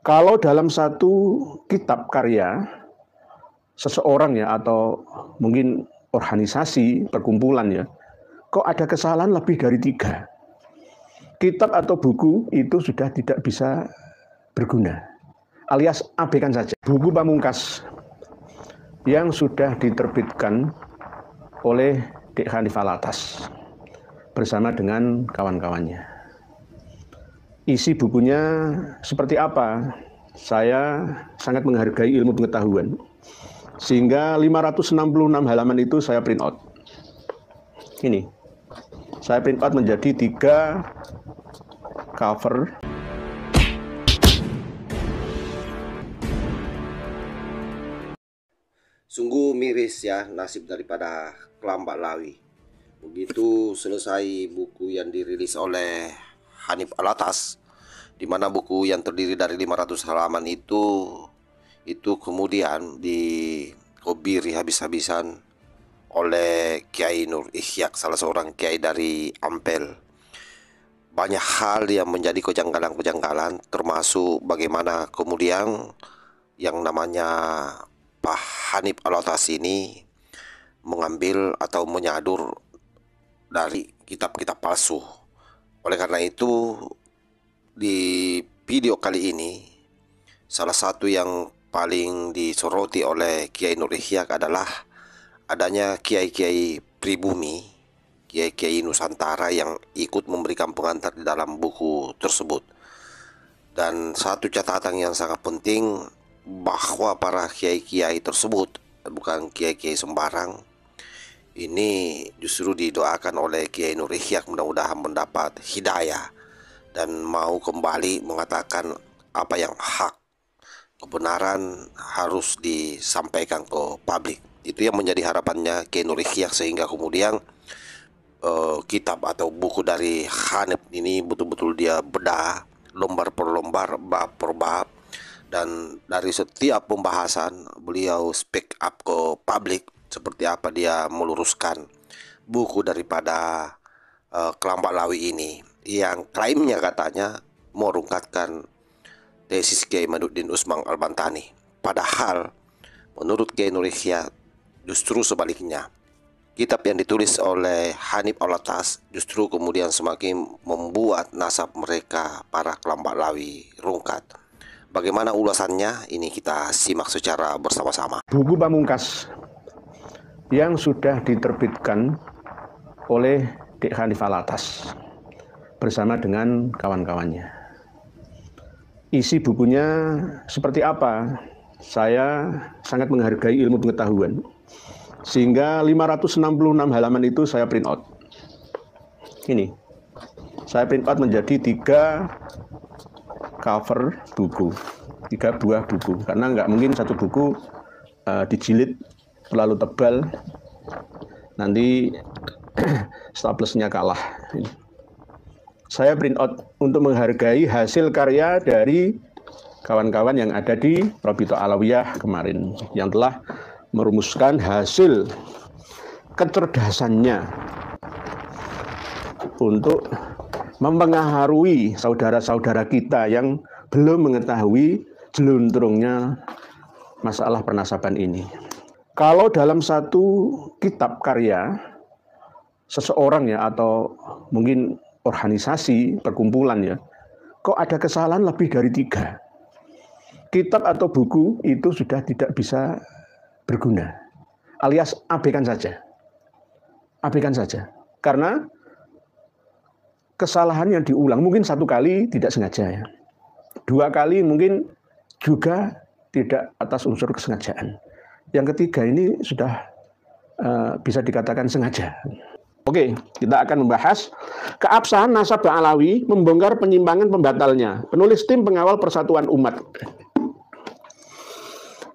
Kalau dalam satu kitab karya seseorang ya atau mungkin organisasi perkumpulan ya, kok ada kesalahan lebih dari 3. Kitab atau buku itu sudah tidak bisa berguna, alias abaikan saja. Buku Pamungkas yang sudah diterbitkan oleh Dek Hanif Alatas bersama dengan kawan-kawannya. Isi bukunya seperti apa? Saya sangat menghargai ilmu pengetahuan, sehingga 566 halaman itu saya print out. Ini, saya print out menjadi 3 cover. Sungguh miris ya nasib daripada Kelambak Lawi. Begitu selesai buku yang dirilis oleh Hanif Alatas, di mana buku yang terdiri dari 500 halaman itu kemudian dikobiri habis-habisan oleh Kiai Nur Ikhyak, salah seorang kiai dari Ampel. Banyak hal yang menjadi kejanggalan-kejanggalan, termasuk bagaimana kemudian yang namanya Pak Hanif Alatas ini mengambil atau menyadur dari kitab-kitab palsu. Oleh karena itu, di video kali ini, salah satu yang paling disoroti oleh Kiai Nur Ikhyak adalah adanya kiai-kiai pribumi, kiai-kiai Nusantara yang ikut memberikan pengantar di dalam buku tersebut. Dan satu catatan yang sangat penting, bahwa para kiai-kiai tersebut bukan kiai-kiai sembarang. Ini justru didoakan oleh Kiai Nur Ikhyak, mudah-mudahan mendapat hidayah dan mau kembali mengatakan apa yang hak, kebenaran harus disampaikan ke publik. Itu yang menjadi harapannya Kiai Nur Ikhyak, sehingga kemudian kitab atau buku dari Hanif ini betul-betul dia bedah lembar per lembar, bab per bab, dan dari setiap pembahasan beliau speak up ke publik seperti apa dia meluruskan buku daripada Kelambak Lawi ini, yang klaimnya katanya merungkatkan tesis Kiai Maduddin Usman Al-Bantani. Padahal menurut Kiai Nur Ikhyak justru sebaliknya. Kitab yang ditulis oleh Hanif Alatas justru kemudian semakin membuat nasab mereka para Kelambak Lawi rungkat. Bagaimana ulasannya? Ini kita simak secara bersama-sama. Buku Pamungkas yang sudah diterbitkan oleh Dek Hanif Alatas bersama dengan kawan-kawannya. Isi bukunya seperti apa? Saya sangat menghargai ilmu pengetahuan, sehingga 566 halaman itu saya print out. Ini, saya print out menjadi 3 cover buku, 3 buah buku, karena nggak mungkin satu buku dijilid terlalu tebal, nanti staplesnya kalah. Saya print out untuk menghargai hasil karya dari kawan-kawan yang ada di Robito Alawiyah kemarin, yang telah merumuskan hasil kecerdasannya untuk mempengaruhi saudara-saudara kita yang belum mengetahui jeluntrungnya masalah pernasaban ini. Kalau dalam satu kitab karya seseorang ya atau mungkin organisasi perkumpulan ya, kok ada kesalahan lebih dari 3. Kitab atau buku itu sudah tidak bisa berguna, alias abaikan saja. Abaikan saja. Karena kesalahan yang diulang mungkin 1 kali tidak sengaja ya. 2 kali mungkin juga tidak atas unsur kesengajaan. Yang ketiga ini sudah bisa dikatakan sengaja. Oke, kita akan membahas keabsahan nasab Alawi, membongkar penyimpangan pembatalnya. Penulis tim pengawal persatuan umat.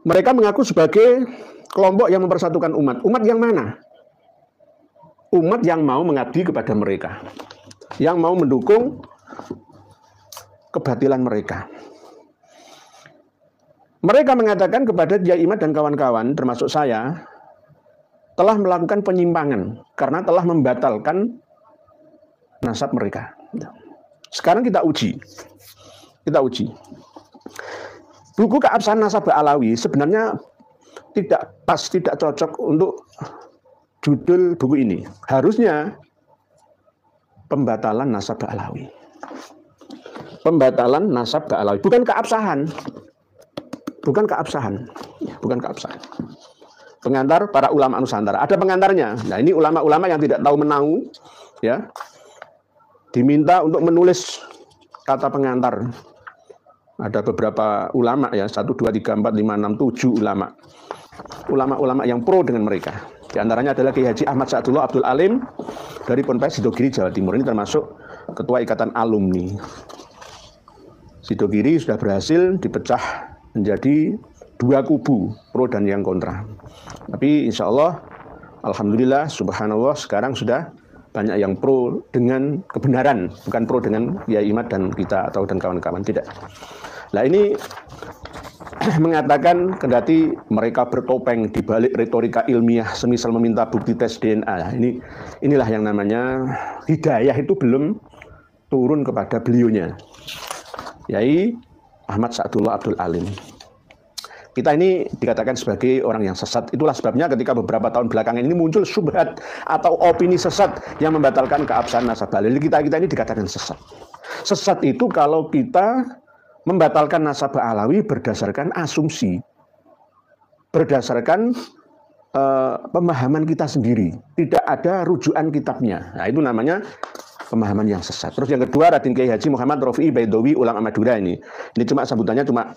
Mereka mengaku sebagai kelompok yang mempersatukan umat. Umat yang mana? Umat yang mau mengabdi kepada mereka, yang mau mendukung kebatilan mereka. Mereka mengatakan kepada Kiai Imad dan kawan-kawan, termasuk saya, telah melakukan penyimpangan karena telah membatalkan nasab mereka. Sekarang kita uji. Buku Keabsahan Nasabah Alawi sebenarnya tidak pas, tidak cocok untuk judul buku ini. Harusnya Pembatalan Nasabah Alawi. Pembatalan Nasabah Alawi, bukan keabsahan. Bukan keabsahan. Bukan keabsahan. Pengantar para ulama Nusantara. Ada pengantarnya. Nah, ini ulama-ulama yang tidak tahu menau, ya, diminta untuk menulis kata pengantar. Ada beberapa ulama ya, 1, 2, 3, 4, 5, 6, 7 ulama. Ulama-ulama yang pro dengan mereka. Di antaranya adalah Kiai Haji Ahmad Sa'dullah Abdul Alim dari Ponpes Sidogiri, Jawa Timur. Ini termasuk Ketua Ikatan Alumni. Sidogiri sudah berhasil dipecah menjadi 2 kubu, pro dan yang kontra. Tapi insya Allah, alhamdulillah, subhanallah, sekarang sudah banyak yang pro dengan kebenaran, bukan pro dengan Kiai Imad dan kita atau dan kawan-kawan, tidak. Nah, ini mengatakan kendati mereka bertopeng di balik retorika ilmiah semisal meminta bukti tes DNA. Inilah yang namanya hidayah itu belum turun kepada beliaunya, Yai Ahmad Sa'dullah Abdul Alim. Kita ini dikatakan sebagai orang yang sesat. Itulah sebabnya ketika beberapa tahun belakangan ini muncul syubhat atau opini sesat yang membatalkan keabsahan nasabah. Jadi kita ini dikatakan sesat. Sesat itu kalau kita membatalkan nasabah alawi berdasarkan asumsi, berdasarkan pemahaman kita sendiri, tidak ada rujukan kitabnya. Nah, itu namanya pemahaman yang sesat. Terus yang kedua, Raden Kiai Haji Muhammad Rofi'i Baidowi ulama Madura ini cuma sambutannya cuma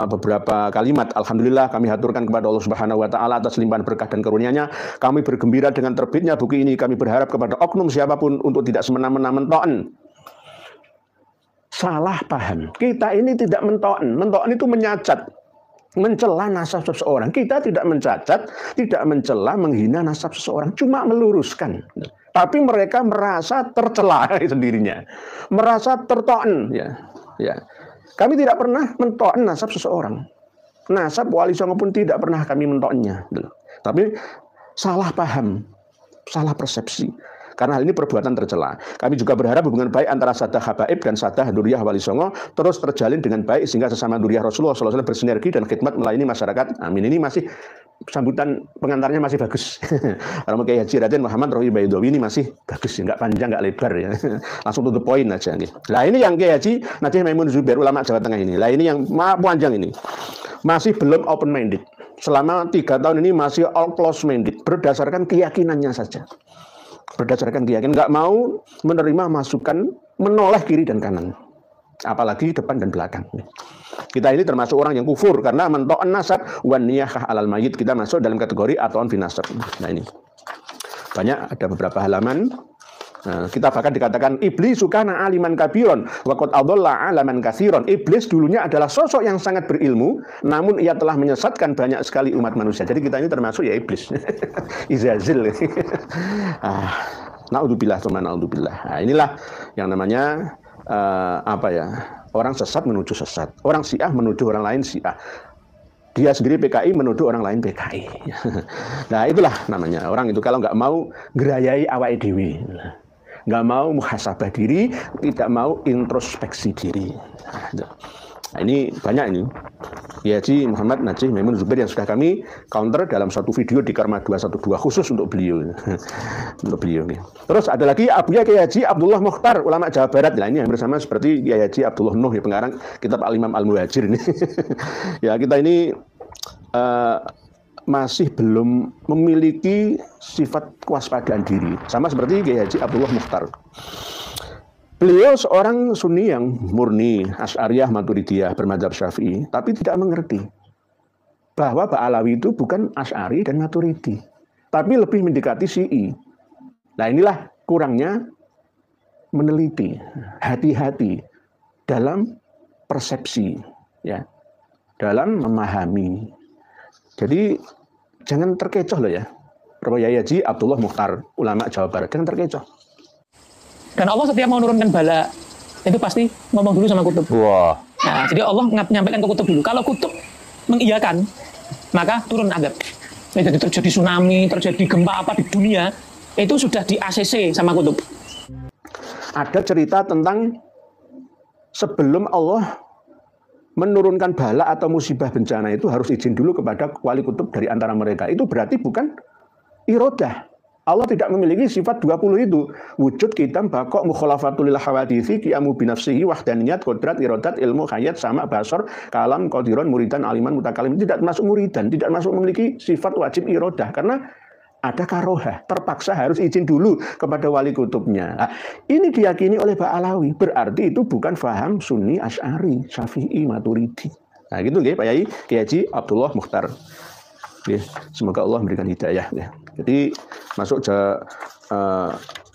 beberapa kalimat. Alhamdulillah kami haturkan kepada Allah Subhanahu wa taala atas limpahan berkah dan karunia-Nya. Kami bergembira dengan terbitnya buku ini. Kami berharap kepada oknum siapapun untuk tidak semena-mena mentoan. Salah paham. Kita ini tidak mentoan. Mentoan itu menyacat, mencela nasab seseorang. Kita tidak mencacat, tidak mencela, menghina nasab seseorang, cuma meluruskan. Tapi mereka merasa tercela sendirinya, merasa tertoan. Ya. Kami tidak pernah mentoan nasab seseorang. Nasab Wali Songo pun tidak pernah kami mentoannya. Tapi salah paham, salah persepsi. Karena hal ini perbuatan tercela. Kami juga berharap hubungan baik antara Sadah Habaib dan Sadah Duriyah Wali Songo terus terjalin dengan baik sehingga sesama Duriyah Rasulullah SAW bersinergi dan khidmat melayani masyarakat. Amin. Ini masih sambutan pengantarnya masih bagus. Kalau Kiai Haji Raden Muhammad Rofi'i Baidowi ini masih bagus, nggak panjang, nggak lebar ya. Langsung to the point aja. Nah, ini yang Kiai Haji Najih Maimun Zubair ulama Jawa Tengah ini. Nah, ini yang panjang ini. Masih belum open minded. Selama 3 tahun ini masih all close minded, berdasarkan keyakinannya saja. Berdasarkan keyakinan, nggak mau menerima masukan, menoleh kiri dan kanan, apalagi depan dan belakang. Kita ini termasuk orang yang kufur karena mento'an nasab wan niyahah alal mayit. Kita masuk dalam kategori atauan finasab. Nah, ini banyak, ada beberapa halaman. Nah, kita bahkan dikatakan iblis sukana aliman kabiron waqad adalla alaman katsiron. Iblis dulunya adalah sosok yang sangat berilmu, namun ia telah menyesatkan banyak sekali umat manusia. Jadi kita ini termasuk ya iblis. Izazil. Naudzubillah tsumma naudzubillah. Nah, inilah yang namanya orang sesat menuju sesat. Orang Syiah menuduh orang lain Syiah. Dia sendiri PKI menuduh orang lain PKI. Nah, itulah namanya orang itu kalau nggak mau gerayai awake dhewe, nggak mau muhasabah diri, tidak mau introspeksi diri. Nah, ini banyak ini. Kiai Haji Muhammad Najih Maimun Zubair yang sudah kami counter dalam satu video di Karma 212 khusus untuk beliau. Untuk beliau. Terus ada lagi Abuya Kiai Haji Abdullah Mukhtar ulama Jawa Barat. Nah, ini hampir sama seperti Kiai Haji Abdullah Nuh, pengarang kitab Al-Imam Al-Muhajir ini. Ya, kita ini masih belum memiliki sifat kewaspadaan diri, sama seperti Kiai Haji Abdullah Mukhtar. Beliau seorang Sunni yang murni, Asy'ariyah Maturidiyah bermadzhab Syafi'i, tapi tidak mengerti bahwa Ba'alawi itu bukan Asy'ari dan Maturidi, tapi lebih mendekati Syi'i. Nah, inilah kurangnya meneliti, hati-hati dalam persepsi, ya, dalam memahami. Jadi jangan terkecoh loh ya. Kiai Haji Abdullah Mukhtar ulama Jawa Barat, jangan terkecoh. Dan Allah setiap mau menurunkan bala itu pasti ngomong dulu sama kutub. Wah. Nah, jadi Allah menyampaikan ke kutub dulu. Kalau kutub mengiyakan, maka turun azab. Jadi terjadi tsunami, terjadi gempa apa di dunia, itu sudah di ACC sama kutub. Ada cerita tentang sebelum Allah menurunkan bala atau musibah bencana itu harus izin dulu kepada wali kutub dari antara mereka. Itu berarti bukan irodah. Allah tidak memiliki sifat 20 itu. Wujud, kitam, bakok, mukhalafatul hawadithi, qiyamu binafsihi, wahdaniyat, kodrat, irodat, ilmu, hayat, sama, basor, kalam, qadiron, muridan, aliman, mutakalim. Tidak masuk muridan, tidak masuk memiliki sifat wajib irodah. Karena ada karohah, terpaksa harus izin dulu kepada wali kutubnya. Nah, ini diyakini oleh Ba'alawi. Berarti itu bukan faham Sunni, Asy'ari, Syafi'i, Maturidi. Nah gitu Pak Yai, Kiai Haji Abdullah Mukhtar. Semoga Allah memberikan hidayah. Jadi masuk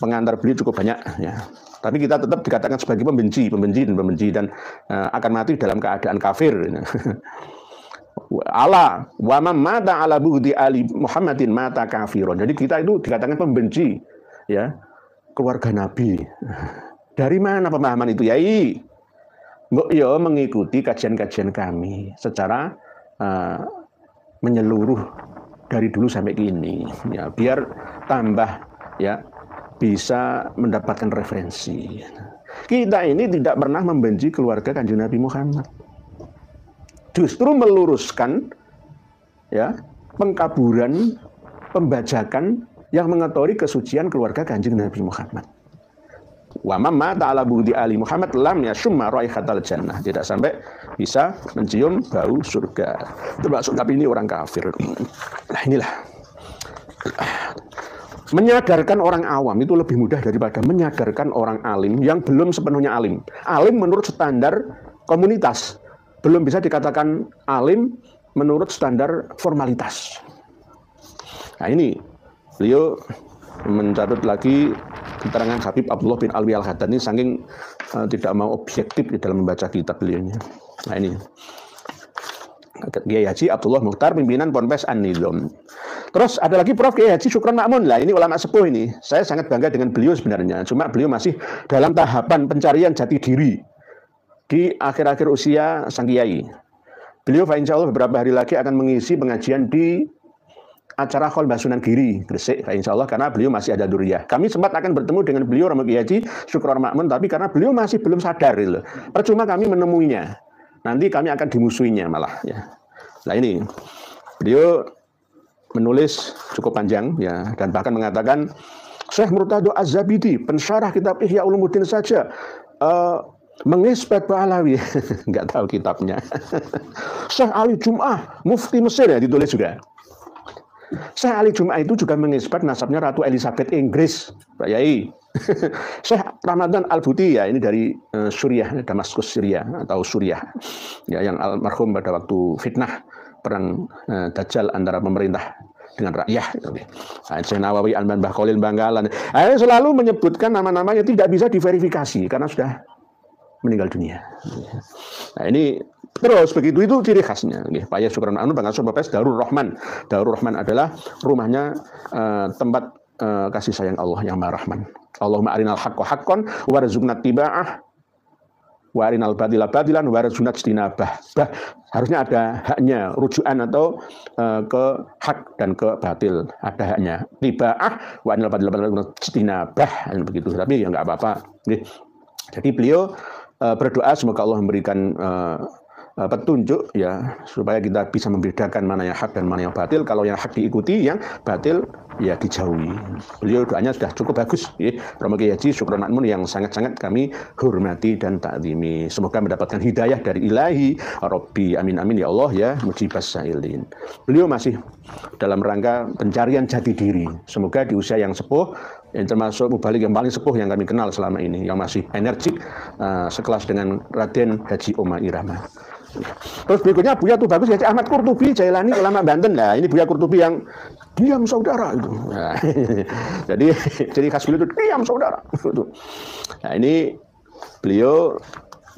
pengantar beliau cukup banyak. Ya. Tapi kita tetap dikatakan sebagai pembenci dan akan mati dalam keadaan kafir. Allah wa man mata ala bughdi ali Muhammadin mata kafirun. Jadi kita itu dikatakan pembenci ya keluarga Nabi. Dari mana pemahaman itu, Yai? Mbok yo mengikuti kajian-kajian kami secara menyeluruh dari dulu sampai kini ya, biar tambah ya bisa mendapatkan referensi. Kita ini tidak pernah membenci keluarga Kanjeng Nabi Muhammad. Justru meluruskan ya pengkaburan, pembajakan yang mengotori kesucian keluarga Kanjeng Nabi Muhammad. Wa mamma ta'ala budi ali Muhammad lam yashumma raihatal jannah. Tidak sampai bisa mencium bau surga. Termasuk tapi ini orang kafir. Nah inilah. Menyadarkan orang awam itu lebih mudah daripada menyadarkan orang alim yang belum sepenuhnya alim. Alim menurut standar komunitas. Belum bisa dikatakan alim menurut standar formalitas. Nah ini beliau mencatat lagi keterangan Habib Abdullah bin Alwi Al-Haddad ini saking tidak mau objektif di dalam membaca kitab beliaunya. Nah ini Kiai Haji Abdullah Mukhtar, pimpinan Ponpes An-Nizam. Terus ada lagi Prof Kiai Haji Syukron Ma'mun. Lah ini ulama sepuh ini. Saya sangat bangga dengan beliau sebenarnya. Cuma beliau masih dalam tahapan pencarian jati diri di akhir-akhir usia sang kiai. Beliau insya Allah beberapa hari lagi akan mengisi pengajian di acara Kholbah Sunan Giri, Gresik, insya Allah, karena beliau masih ada duriyah. Kami sempat akan bertemu dengan beliau, Romo Kiai Haji Syukron Ma'mun, tapi karena beliau masih belum sadar, gitu. Percuma kami menemuinya. Nanti kami akan dimusuhinya malah. Ya. Nah ini, beliau menulis cukup panjang, ya, dan bahkan mengatakan, Syekh Murtado Az-Zabidi, pensyarah kitab Ihya Ulumuddin saja, mengisbat Ba'alawi, nggak tahu kitabnya. Syekh Ali Jum'ah, mufti Mesir, ya, ditulis juga. Syekh Ali Jum'ah itu juga mengisbat nasabnya Ratu Elizabeth Inggris, Pak Yai. Syekh Ramadan Al-Buti, ya, ini dari Suriah, Damaskus, Syria atau Suriah, ya, yang almarhum pada waktu fitnah perang Dajjal antara pemerintah dengan rakyat. Syekh Nawawi Al-Manbah Khalil Bangkalan. Selalu menyebutkan nama-namanya tidak bisa diverifikasi karena sudah meninggal dunia. Nah ini terus begitu, itu ciri khasnya. Pak Yai Syukron Ma'mun pengasuh Ponpes Darur Rahman. Darur Rahman adalah rumahnya tempat kasih sayang Allah yang Maha Rahman. Allahumma arinal haqqo haqqon warzuqna tiba'ah wa arinal batila batilan warzuqna ijtinabah. Harusnya ada haknya, rujukan atau ke hak dan ke batil. Ada haknya. Tiba'ah wa arinal batila batilan ijtinabah. Begitu. Tapi ya enggak apa-apa. Jadi beliau berdoa semoga Allah memberikan petunjuk, ya, supaya kita bisa membedakan mana yang hak dan mana yang batil. Kalau yang hak diikuti, yang batil ya dijauhi. Beliau doanya sudah cukup bagus, ya. Romo Kiai Haji Syukron Ma'mun yang sangat-sangat kami hormati dan takzimi. Semoga mendapatkan hidayah dari Ilahi Rabbi, amin amin ya Allah, ya mujibas sailin. Beliau masih dalam rangka pencarian jati diri. Semoga di usia yang sepuh, yang termasuk mubalik yang paling sepuh yang kami kenal selama ini, yang masih energik, sekelas dengan Raden Haji Omah Irama. Terus berikutnya Buya Tubagus Haji Ahmad Qurtubi Jailani, ulama Banten. Nah ini Buya Qurtubi yang diam saudara itu. Nah, jadi khas beliau itu diam saudara. Nah ini beliau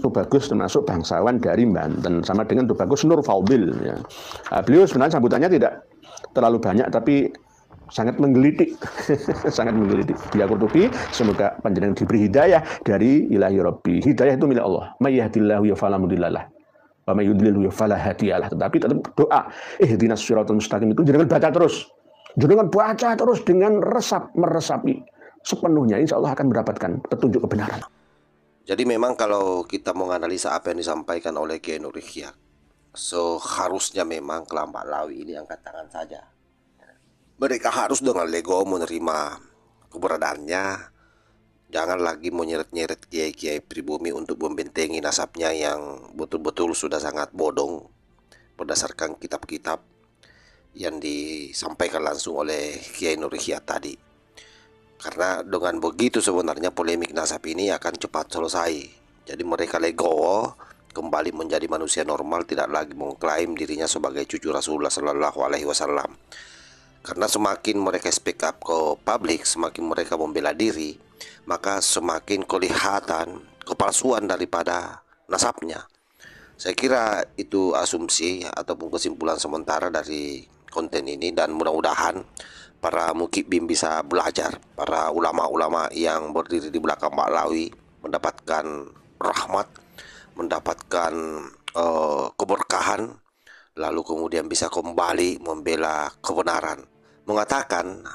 Tubagus termasuk bangsawan dari Banten, sama dengan Tubagus Nur Faudil. Ya. Nah, beliau sebenarnya sambutannya tidak terlalu banyak, tapi sangat menggelitik, sangat menggelitik. Buya Qurtubi, semoga panjenengan diberi hidayah dari Ilahi Rabbi. Hidayah itu milik Allah. May yahdihillahu fala mudhillalah wa may yudlilhu fala hadiyalah. Tetapi tetap doa ihdinas siratal mustaqim itu jangan baca terus. Jangan baca terus dengan meresapi sepenuhnya, insya Allah akan mendapatkan petunjuk kebenaran. Jadi memang kalau kita menganalisa apa yang disampaikan oleh Kiai Nur Hikayat, seharusnya memang Kelambak Lawi ini angkat tangan saja. Mereka harus dengan legowo menerima keberadaannya. Jangan lagi menyeret-nyeret kiai-kiai pribumi untuk membentengi nasabnya yang betul-betul sudah sangat bodong berdasarkan kitab-kitab yang disampaikan langsung oleh Kiai Nur Hikayat tadi. Karena dengan begitu sebenarnya polemik nasab ini akan cepat selesai. Jadi mereka legowo, kembali menjadi manusia normal, tidak lagi mengklaim dirinya sebagai cucu Rasulullah Sallallahu Alaihi Wasallam. Karena semakin mereka speak up ke publik, semakin mereka membela diri, maka semakin kelihatan kepalsuan daripada nasabnya. Saya kira itu asumsi ataupun kesimpulan sementara dari konten ini, dan mudah-mudahan para mukibim bisa belajar, para ulama-ulama yang berdiri di belakang Mbak Lawi mendapatkan rahmat, mendapatkan keberkahan, lalu kemudian bisa kembali membela kebenaran, mengatakan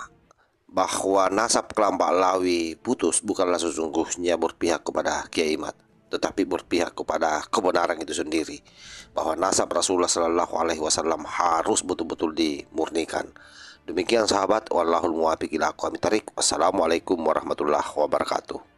bahwa nasab Kelambak Lawi putus bukanlah sesungguhnya berpihak kepada Kiai Imad, tetapi berpihak kepada kebenaran itu sendiri, bahwa nasab Rasulullah Sallallahu Alaihi Wasallam harus betul-betul dimurnikan. Demikian sahabat, wallahul muwaffiq ila aqwamit thariq. Wassalamualaikum warahmatullahi wabarakatuh.